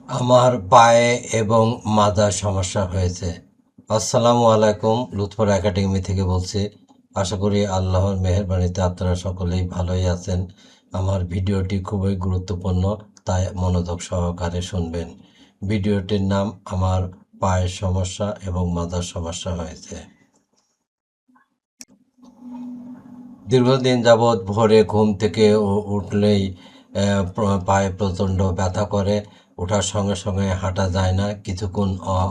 আমার পায়ে এবং মাথার সমস্যা হয়েছে। আসসালামু আলাইকুম, লুৎফর একাডেমি থেকে বলছি। আশা করি আল্লাহর মেহেরবানিতে আপনারা সকলেই ভালোই আছেন। আমার ভিডিওটি খুবই গুরুত্বপূর্ণ, তাই মনোযোগ সহকারে শুনবেন। ভিডিওটির নাম আমার পায়ের সমস্যা এবং মাথার সমস্যা হয়েছে। দীর্ঘদিন যাবৎ ভোরে ঘুম থেকে উঠলেই পায়ে প্রচণ্ড ব্যথা করে। ওঠার সঙ্গে সঙ্গে হাঁটা যায় না, কিছুক্ষণ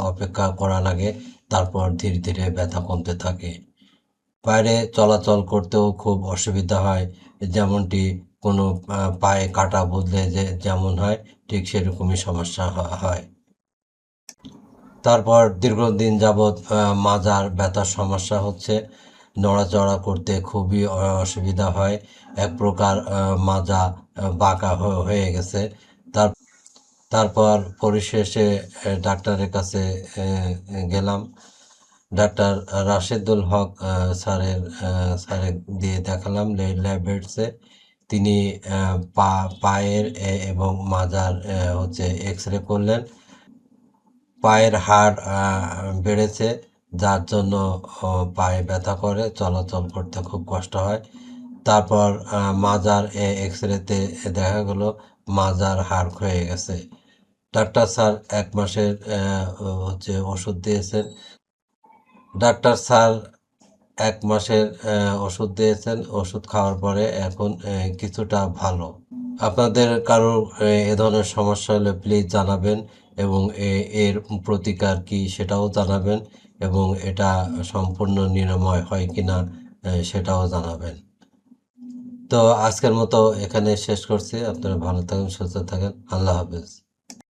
অপেক্ষা করা লাগে, তারপর ধীরে ধীরে ব্যথা কমতে থাকে। বাইরে চলাচল করতেও খুব অসুবিধা হয়, যেমনটি কোনো পায়ে কাটা বদলে যেমন হয়, ঠিক সেরকমই সমস্যা হয়। তারপর দীর্ঘদিন যাবৎ মাজার ব্যথার সমস্যা হচ্ছে। নড়াচড়া করতে খুবই অসুবিধা হয়। এক প্রকার মাজা বাঁকা হয়ে গেছে। তার তারপর পরিশেষে ডাক্তারের কাছে গেলাম। ডাক্তার রাশেদুল হক স্যারের দিয়ে দেখালাম ল্যাবেটসে। তিনি পায়ের এবং মাজার হচ্ছে এক্স রে করলেন। পায়ের হাড় বেড়েছে, যার জন্য পায়ে ব্যথা করে, চলাচল করতে খুব কষ্ট হয়। তারপর মাজার এক্স রেতে দেখা গেল মাজার হাড় ক্ষয়ে গেছে। ডাক্তার স্যার 1 মাসের হচ্ছে ওষুধ দিয়েছেন। ডাক্তার স্যার 1 মাসের ওষুধ দিয়েছেন। ওষুধ খাওয়ার পরে এখন কিছুটা ভালো। আপনাদের কারো এ ধরনের সমস্যা হলে প্লিজ জানাবেন, এবং এর প্রতিকার কি সেটাও জানাবেন, এবং এটা সম্পূর্ণ নিরাময় হয় কিনা সেটাও জানাবেন। তো আজকের মতো এখানে শেষ করছি। আপনারা ভালো থাকেন, সুস্থ থাকেন। আল্লাহ হাফেজ।